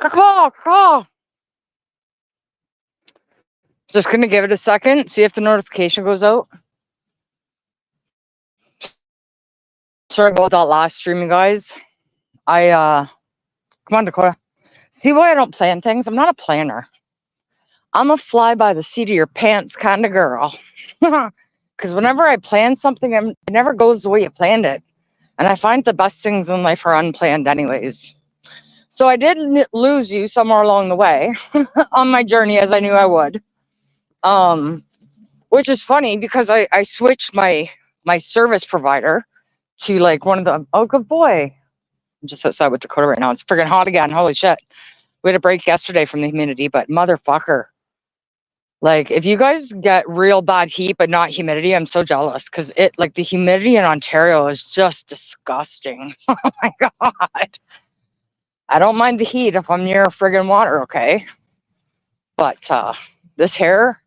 Caw. Just gonna give it a second, see if the notification goes out. Sorry about that last stream, you guys. Come on, Dakota. See why I don't plan things? I'm not a planner. I'm a fly by the seat of your pants kind of girl. Because whenever I plan something, it never goes the way you planned it. And I find the best things in life are unplanned anyways. So I did lose you somewhere along the way on my journey, as I knew I would. Which is funny because I switched my service provider to like one of the, oh, good boy. I'm just outside with Dakota right now. It's friggin' hot again. Holy shit. We had a break yesterday from the humidity, but motherfucker. Like, if you guys get real bad heat but not humidity, I'm so jealous because the humidity in Ontario is just disgusting. Oh my God. I don't mind the heat if I'm near friggin' water, okay? But this hair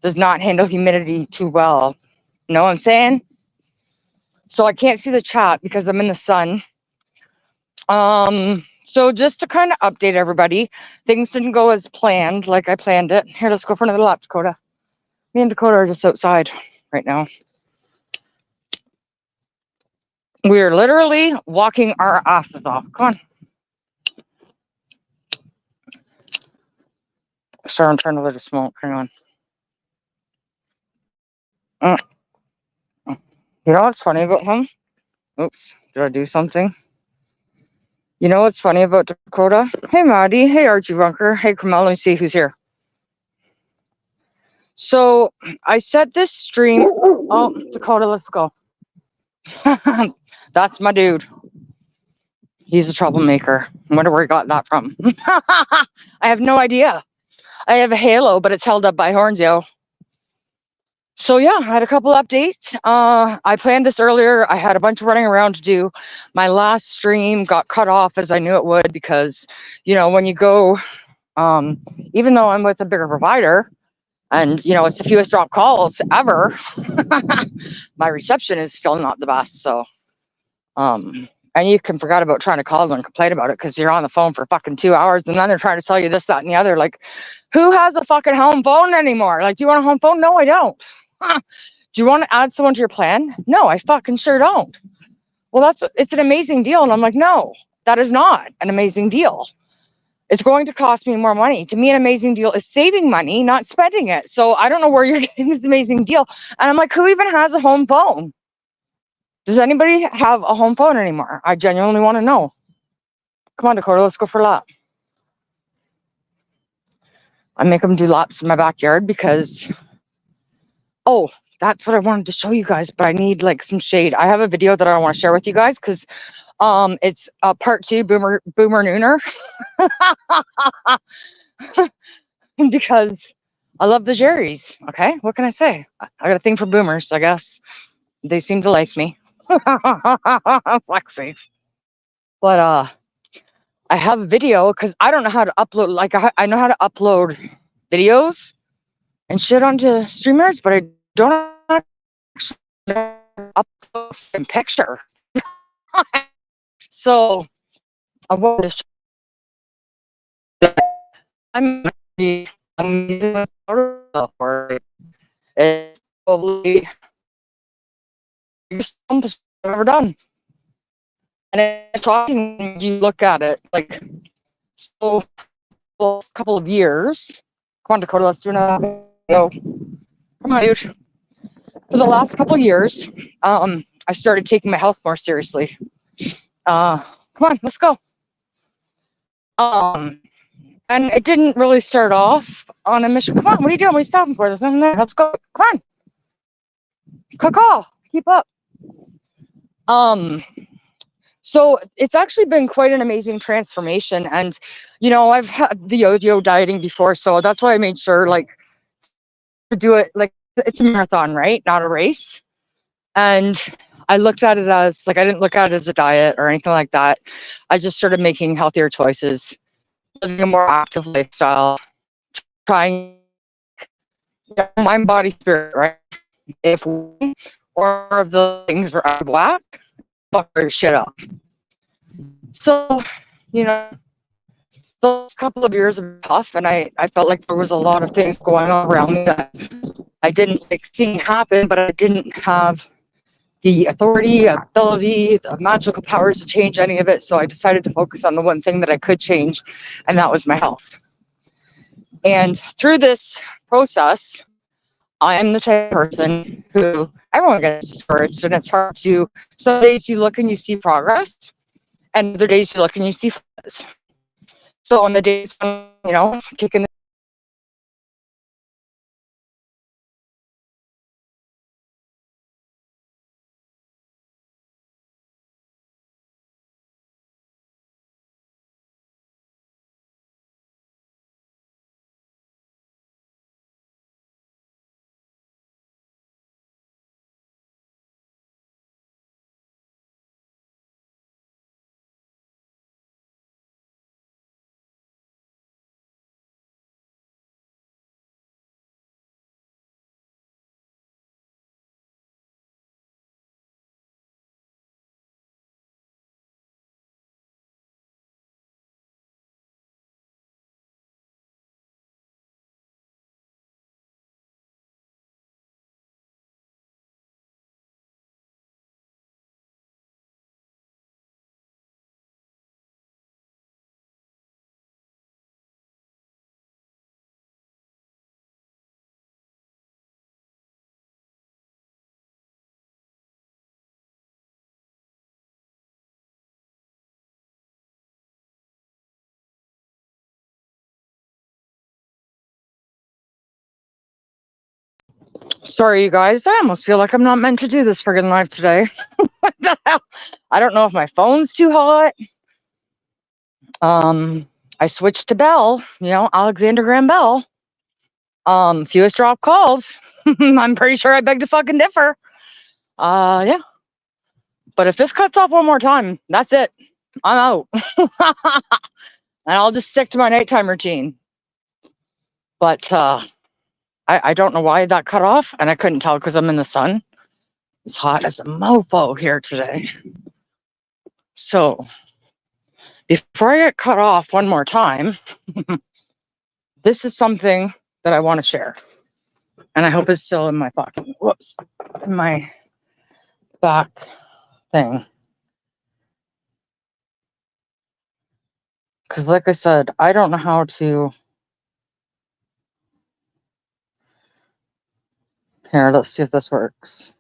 does not handle humidity too well. You know what I'm saying? So I can't see the chat because I'm in the sun. So just to kind of update everybody, things didn't go as planned, like I planned it. Here, let's go for another lap, Dakota. Me and Dakota are just outside right now. We're literally walking our asses off. Come on. Sorry, I'm trying to let it smoke. Hang on. You know what's funny about him? Oops, did I do something? You know what's funny about Dakota? Hey, Maddie. Hey, Archie Bunker. Hey, Carmel. Let me see who's here. So I set this stream. Oh, Dakota, let's go. That's my dude. He's a troublemaker. I wonder where he got that from. I have no idea. I have a halo, but it's held up by horns, yo. So yeah, I had a couple updates. I planned this earlier. I had a bunch of running around to do. My last stream got cut off as I knew it would because, you know, when you go, even though I'm with a bigger provider, and you know it's the fewest drop calls ever, my reception is still not the best. So, and you can forget about trying to call them and complain about it because you're on the phone for fucking 2 hours, and then they're trying to tell you this, that, and the other. Like, who has a fucking home phone anymore? Like, do you want a home phone? No, I don't. Do you want to add someone to your plan? No, I fucking sure don't. Well, it's an amazing deal. And I'm like, no, that is not an amazing deal. It's going to cost me more money. To me, an amazing deal is saving money, not spending it. So I don't know where you're getting this amazing deal. And I'm like, who even has a home phone? Does anybody have a home phone anymore? I genuinely want to know. Come on, Dakota, let's go for a lap. I make them do laps in my backyard because, oh, that's what I wanted to show you guys, but I need like some shade. I have a video that I want to share with you guys because it's part 2, Boomer Nooner. Because I love the Jerry's. Okay, what can I say? I got a thing for boomers, I guess. They seem to like me. Flexes. But I have a video because I don't know how to upload. Like I know how to upload videos and shit onto StreamYards, but I don't actually upload a picture. So I wanted to show I'm using a photo for it. Probably I've ever done. And it's shocking when you look at it, like, so a couple of years. Come on, Dakota, let's do another video. Come on, dude. For the last couple of years, I started taking my health more seriously. Come on, let's go. And it didn't really start off on a mission. Come on, what are you doing? What are you stopping for? There's nothing there. Let's go. Come on. Caw, keep up. So it's actually been quite an amazing transformation. And, you know, I've had the yo-yo dieting before, so that's why I made sure, like, to do it, like, it's a marathon, right? Not a race. And I looked at it as, like, I didn't look at it as a diet or anything like that. I just started making healthier choices, living a more active lifestyle, trying, you know, mind, body, spirit, right? If one or of the things are out of whack, fuck your shit up. So, you know, those couple of years were tough, and I felt like there was a lot of things going on around me that I didn't like seeing happen, but I didn't have the authority, ability, the magical powers to change any of it. So I decided to focus on the one thing that I could change, and that was my health. And through this process, I am the type of person who everyone gets discouraged, and it's hard to. Some days you look and you see progress, and other days you look and you see flaws. So on the days when, kicking Sorry, you guys. I almost feel like I'm not meant to do this friggin' live today. What the hell? I don't know if my phone's too hot. I switched to Bell, Alexander Graham Bell. Fewest drop calls. I'm pretty sure I beg to fucking differ. Yeah. But if this cuts off one more time, that's it. I'm out. And I'll just stick to my nighttime routine. But I don't know why that cut off, and I couldn't tell because I'm in the sun. It's hot as a mofo here today. So before I get cut off one more time, this is something that I want to share. And I hope it's still in my in my back thing. Because like I said, I don't know how to. Here, let's see if this works.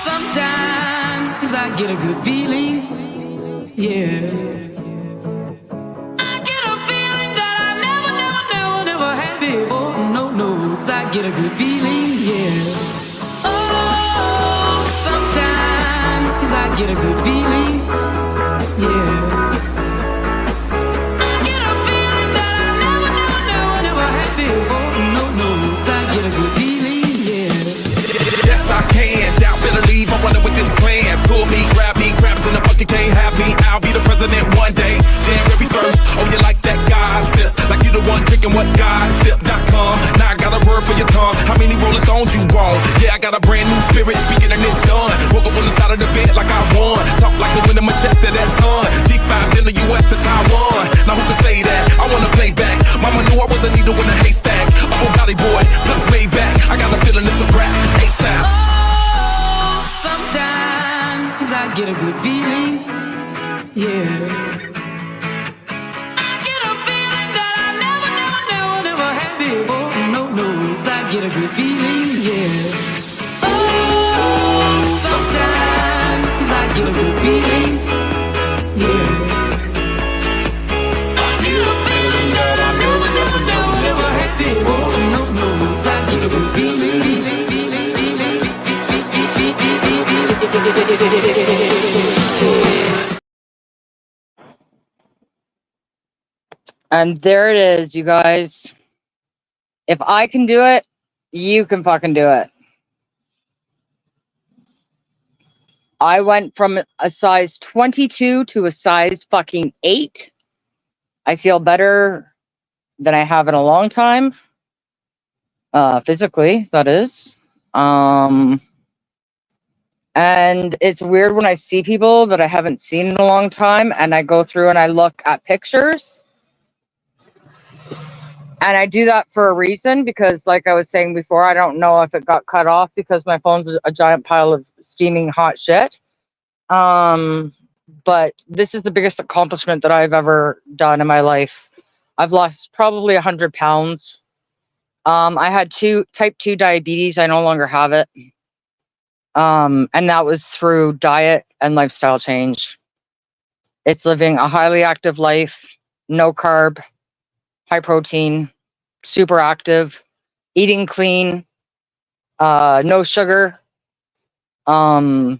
Sometimes I get a good feeling, yeah. I get a feeling that I never had before. No, I get a good feeling, yeah. Oh, sometimes I get a good feeling, yeah. I get a feeling that I never had before. No, I get a good feeling, yeah. Yes, I can. Doubt, better leave. I'm running with this plan. Pull me, grab me, crabs in the bucket can't have me. I'll be the president one day. January 1st. Oh, you like that gossip? Like you the one drinking what gossip.com. Now I got a word for your tongue. How many Rolling Stones you want? Yeah, I got a brand new spirit speaking and it's done. Woke up on the side of the bed like I won. Talk like the wind in my chest to that sun. G5 in the US to Taiwan. Now who can say that? I wanna play back. Mama knew I was a needle in a haystack. A whole body boy, plus way back. I got a feeling it's a rap. ASAP. Oh, sometimes I get a good feeling, yeah. I get a feeling that I never had before. No, I get a good feeling, yeah. Oh, sometimes I get a good feeling, yeah. I get a feeling that I never had before. No, I get a good feeling. And there it is, you guys. If I can do it, you can fucking do it. I went from a size 22 to a size fucking 8. I feel better than I have in a long time. physically, that is. And it's weird when I see people that I haven't seen in a long time and I go through and I look at pictures. And I do that for a reason because, like I was saying before, I don't know if it got cut off because my phone's a giant pile of steaming hot shit. But this is the biggest accomplishment that I've ever done in my life. I've lost probably 100 pounds. I had type 2 diabetes. I no longer have it. And that was through diet and lifestyle change. It's living a highly active life, no carb, high protein, super active, eating clean, no sugar. I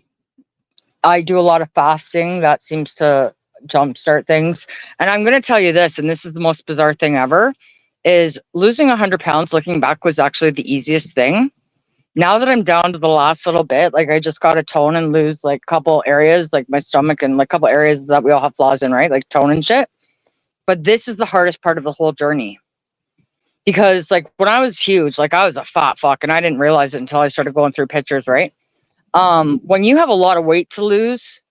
do a lot of fasting. That seems to jumpstart things. And I'm going to tell you this, and this is the most bizarre thing ever, is losing 100 pounds looking back was actually the easiest thing. Now that I'm down to the last little bit, like I just got to tone and lose like a couple areas, like my stomach and like a couple areas that we all have flaws in, right? Like tone and shit. But this is the hardest part of the whole journey. Because like when I was huge, like I was a fat fuck and I didn't realize it until I started going through pictures, right? When you have a lot of weight to lose,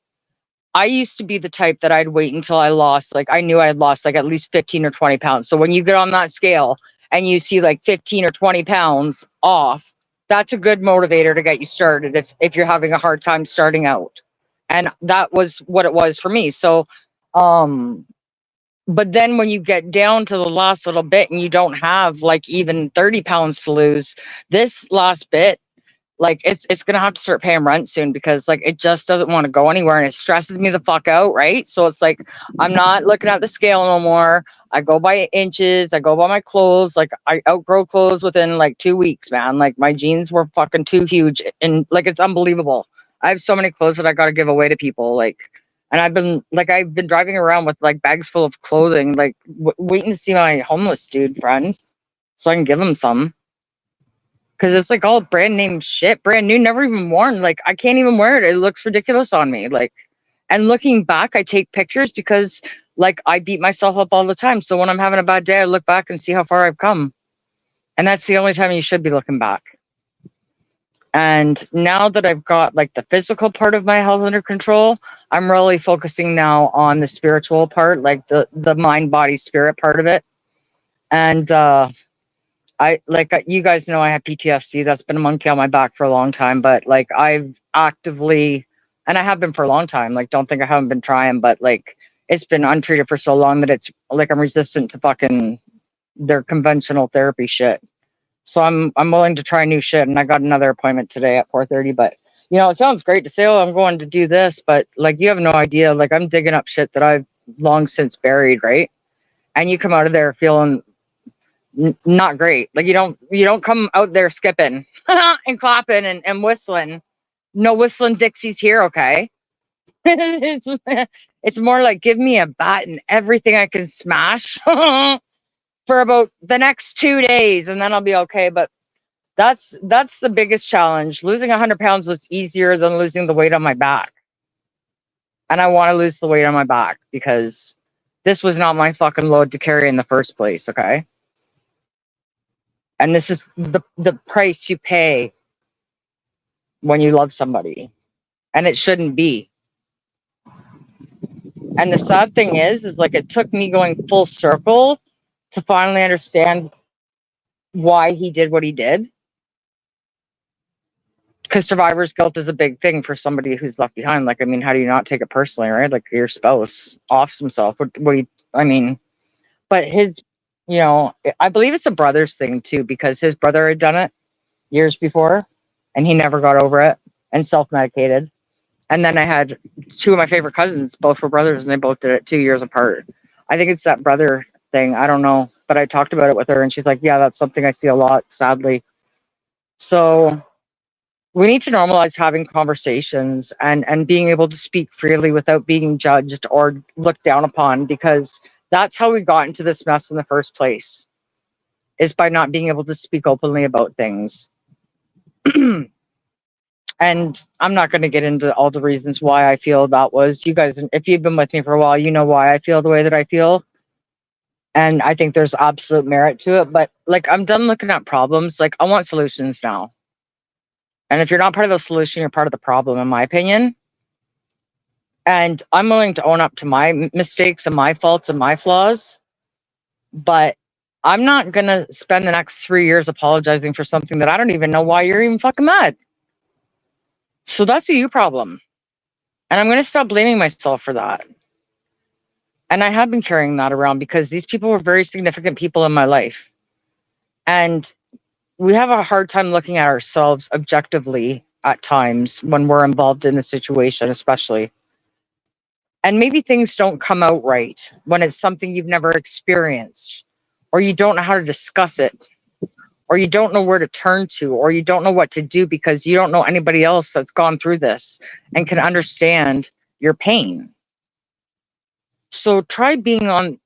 I used to be the type that I'd wait until I lost, like I knew I had lost like at least 15 or 20 pounds. So when you get on that scale and you see like 15 or 20 pounds off, that's a good motivator to get you started if you're having a hard time starting out. And that was what it was for me. So, but then when you get down to the last little bit and you don't have like even 30 pounds to lose, this last bit, like it's gonna have to start paying rent soon because like it just doesn't want to go anywhere and it stresses me the fuck out, right? So it's like I'm not looking at the scale no more. I go by inches, I go by my clothes. Like I outgrow clothes within like 2 weeks, man. Like my jeans were fucking too huge and like it's unbelievable. I have so many clothes that I gotta give away to people. Like and I've been driving around with like bags full of clothing, like waiting to see my homeless dude friend so I can give him some. Cause it's like all brand name shit, brand new, never even worn. Like I can't even wear it. It looks ridiculous on me. Like, and looking back, I take pictures because like I beat myself up all the time. So when I'm having a bad day, I look back and see how far I've come. And that's the only time you should be looking back. And now that I've got like the physical part of my health under control, I'm really focusing now on the spiritual part, like the mind, body, spirit part of it. And I like you guys know I have PTSD. That's been a monkey on my back for a long time, but like I've actively, and I have been for a long time. Like, don't think I haven't been trying, but like it's been untreated for so long that it's like I'm resistant to fucking their conventional therapy shit. So I'm willing to try new shit, and I got another appointment today at 4:30. But you know, it sounds great to say, oh, I'm going to do this, but like you have no idea. Like I'm digging up shit that I've long since buried, right? And you come out of there feeling not great. Like you don't come out there skipping and clapping and whistling. No whistling Dixies here, okay? It's more like give me a bat and everything I can smash for about the next 2 days and then I'll be okay. But that's the biggest challenge. Losing 100 pounds was easier than losing the weight on my back. And I want to lose the weight on my back because this was not my fucking load to carry in the first place, okay? And this is the price you pay when you love somebody. And it shouldn't be. And the sad thing is like it took me going full circle to finally understand why he did what he did. Because survivor's guilt is a big thing for somebody who's left behind. Like, I mean, how do you not take it personally, right? Like your spouse offs himself. But his, you know, I believe it's a brother's thing too, because his brother had done it years before and he never got over it and self-medicated. And then I had 2 of my favorite cousins, both were brothers, and they both did it 2 years apart. I think it's that brother thing. I don't know, but I talked about it with her and she's like, yeah, that's something I see a lot, sadly. So we need to normalize having conversations and being able to speak freely without being judged or looked down upon, because that's how we got into this mess in the first place, is by not being able to speak openly about things. And I'm not going to get into all the reasons why I feel that was. You guys, if you've been with me for a while, you know why I feel the way that I feel. And I think there's absolute merit to it. But like, I'm done looking at problems. Like, I want solutions now. And if you're not part of the solution, you're part of the problem, in my opinion. And I'm willing to own up to my mistakes and my faults and my flaws. But I'm not going to spend the next 3 years apologizing for something that I don't even know why you're even fucking mad. So that's a you problem. And I'm going to stop blaming myself for that. And I have been carrying that around because these people were very significant people in my life. And we have a hard time looking at ourselves objectively at times when we're involved in a situation, especially. And maybe things don't come out right when it's something you've never experienced, or you don't know how to discuss it, or you don't know where to turn to, or you don't know what to do because you don't know anybody else that's gone through this and can understand your pain. So try being on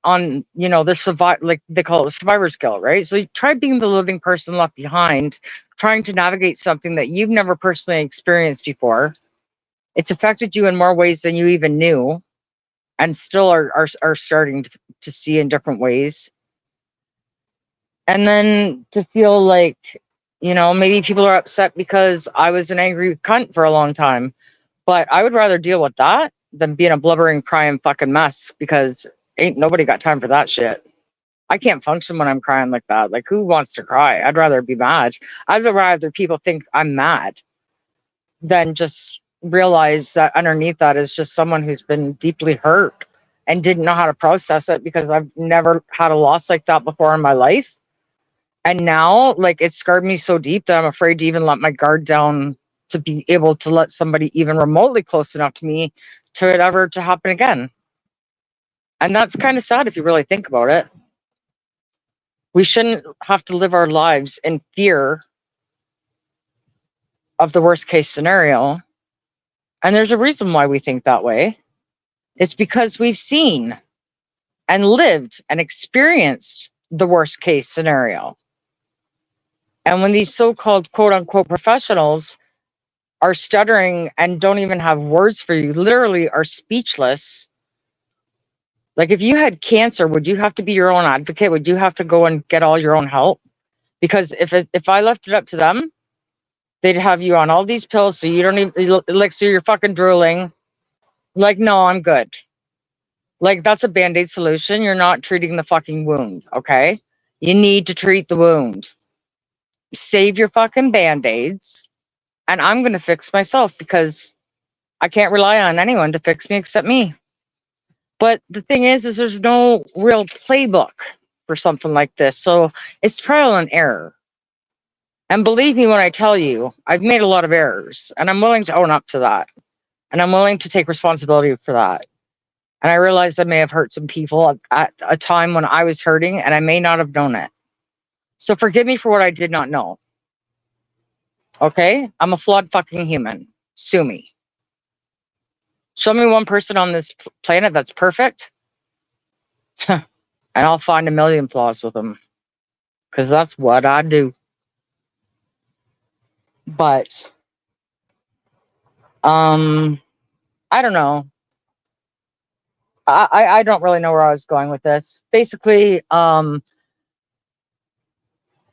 the like they call it the survivor's guilt, right? So try being the living person left behind, trying to navigate something that you've never personally experienced before. It's affected you in more ways than you even knew, and still are starting to see in different ways. And then to feel like, maybe people are upset because I was an angry cunt for a long time, but I would rather deal with that than being a blubbering, crying fucking mess, because ain't nobody got time for that shit. I can't function when I'm crying like that. Like, who wants to cry? I'd rather be mad. I'd rather people think I'm mad than just realize that underneath that is just someone who's been deeply hurt and didn't know how to process it, because I've never had a loss like that before in my life. And now, like, it scarred me so deep that I'm afraid to even let my guard down to be able to let somebody even remotely close enough to me to it ever to happen again. And that's kind of sad if you really think about it. We shouldn't have to live our lives in fear of the worst case scenario. And there's a reason why we think that way. It's because we've seen and lived and experienced the worst case scenario. And when these so-called quote unquote professionals are stuttering and don't even have words for you, literally are speechless. Like, if you had cancer, would you have to be your own advocate? Would you have to go and get all your own help? Because if I left it up to them, they'd have you on all these pills so you don't even, like, so you're fucking drooling. Like, no, I'm good. Like, that's a Band-Aid solution. You're not treating the fucking wound, okay? You need to treat the wound. Save your fucking Band-Aids. And I'm going to fix myself, because I can't rely on anyone to fix me except me. But the thing is there's no real playbook for something like this. So it's trial and error. And believe me when I tell you, I've made a lot of errors, and I'm willing to own up to that. And I'm willing to take responsibility for that. And I realized I may have hurt some people at a time when I was hurting, and I may not have known it. So forgive me for what I did not know. Okay? I'm a flawed fucking human. Sue me. Show me one person on this planet that's perfect, and I'll find a million flaws with them, because that's what I do. But I don't know. I don't really know where I was going with this. Basically,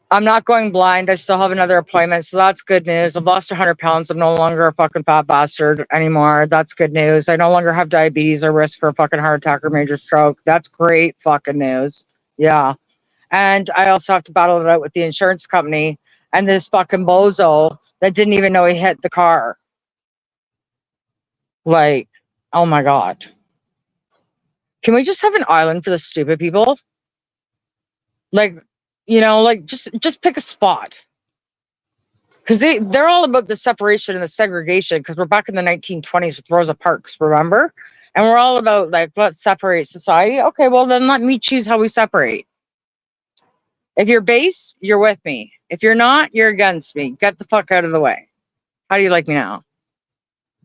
I'm not going blind. I still have another appointment, so that's good news. I've lost 100 pounds. I'm no longer a fucking fat bastard anymore. That's good news. I no longer have diabetes or risk for a fucking heart attack or major stroke. That's great fucking news. Yeah. And I also have to battle it out with the insurance company and this fucking bozo that didn't even know he hit the car. Like, oh my God. Can we just have an island for the stupid people? Like, like, just pick a spot. Because they're all about the separation and the segregation, because we're back in the 1920s with Rosa Parks, remember? And we're all about, like, let's separate society. Okay, well, then let me choose how we separate. If you're base, you're with me. If you're not, you're against me. Get the fuck out of the way. How do you like me now?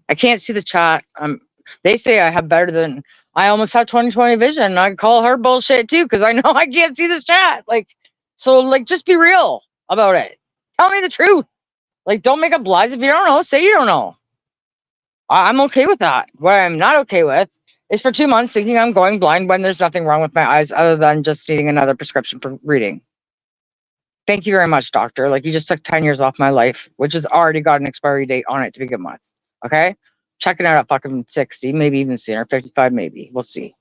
I can't see the chat. They say I have I almost have 20/20 vision. I call her bullshit too, because I know I can't see this chat. Like, so, like, just be real about it. Tell me the truth. Like, don't make up lies. If you don't know, say you don't know. I'm okay with that. What I'm not okay with is for 2 months thinking I'm going blind when there's nothing wrong with my eyes other than just needing another prescription for reading. Thank you very much, doctor. Like, you just took 10 years off my life, which has already got an expiry date on it to begin with. Okay? Checking out at fucking 60, maybe even sooner, 55, maybe. We'll see.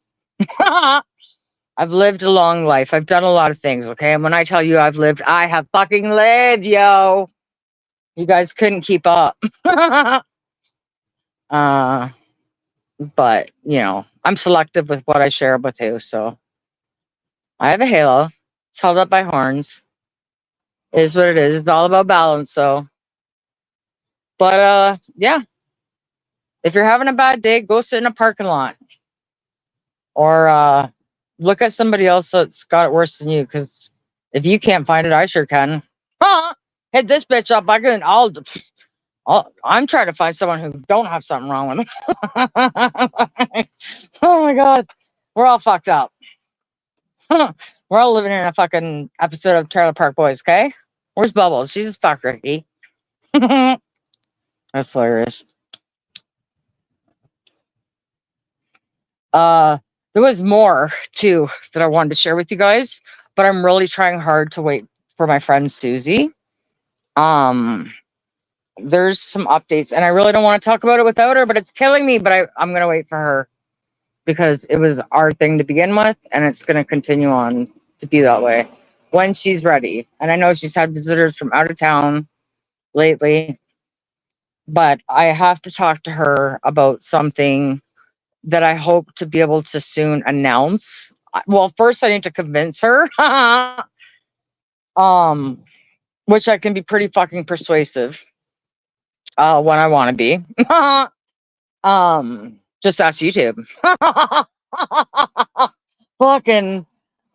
I've lived a long life. I've done a lot of things, okay? And when I tell you I've lived, I have fucking lived, yo. You guys couldn't keep up. But, you know, I'm selective with what I share with you, so. I have a halo. It's held up by horns. It is what it is. It's all about balance, so. But, yeah. If you're having a bad day, go sit in a parking lot. Or, look at somebody else that's got it worse than you, because if you can't find it, I sure can. Hit this bitch up. I'm trying to find someone who don't have something wrong with them. Oh my God. We're all fucked up. We're all living in a fucking episode of Trailer Park Boys, okay? Where's Bubbles? She's a fuck Ricky. That's hilarious. There was more too that I wanted to share with you guys, but I'm really trying hard to wait for my friend Susie. There's some updates, and I really don't want to talk about it without her, but it's killing me. But I'm gonna wait for her because it was our thing to begin with, and it's gonna continue on to be that way when she's ready. And I know she's had visitors from out of town lately, but I have to talk to her about something that I hope to be able to soon announce. Well, first I need to convince her. Which I can be pretty fucking persuasive when I want to be. Just ask YouTube. Fucking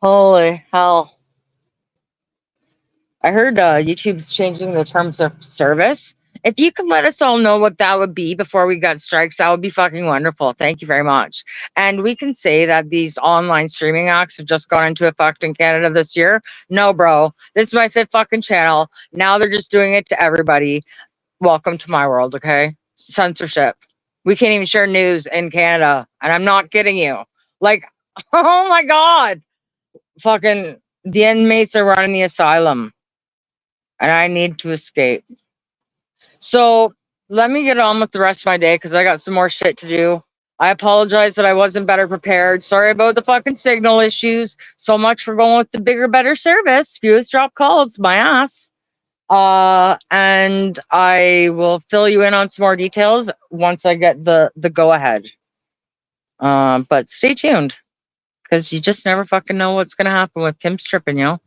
holy hell. I heard YouTube's changing the terms of service. If you could let us all know what that would be before we got strikes, that would be fucking wonderful. Thank you very much. And we can say that these online streaming acts have just gone into effect in Canada this year. No, bro. This is my 5th fucking channel. Now they're just doing it to everybody. Welcome to my world, okay? Censorship. We can't even share news in Canada. And I'm not kidding you. Like, oh my God. Fucking, the inmates are running the asylum. And I need to escape. So let me get on with the rest of my day because I got some more shit to do. I apologize that I wasn't better prepared. Sorry about the fucking signal issues. So much for going with the bigger, better service. Fewest drop calls, my ass. And I will fill you in on some more details once I get the go ahead. But stay tuned because you just never fucking know what's gonna happen with Kim's tripping, yo.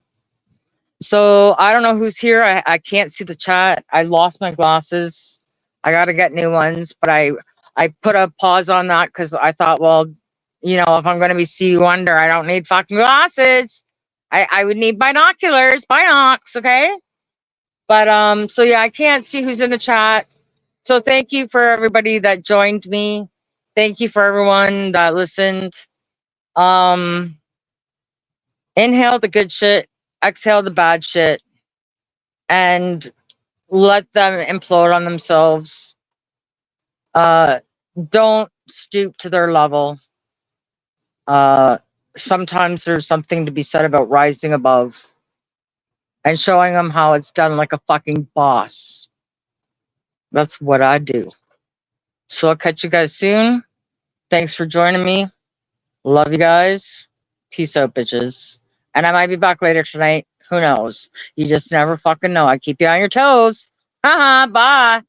So I don't know who's here. I can't see the chat. I lost my glasses. I got to get new ones, but I put a pause on that because I thought, well, you know, if I'm going to be Stevie Wonder, I don't need fucking glasses. I would need binoculars, binocs, okay? But so yeah, I can't see who's in the chat. So thank you for everybody that joined me. Thank you for everyone that listened. Inhale the good shit. Exhale the bad shit and let them implode on themselves. Don't stoop to their level. Sometimes there's something to be said about rising above and showing them how it's done like a fucking boss. That's what I do. So I'll catch you guys soon. Thanks for joining me. Love you guys. Peace out, bitches. And I might be back later tonight. Who knows? You just never fucking know. I keep you on your toes. Bye.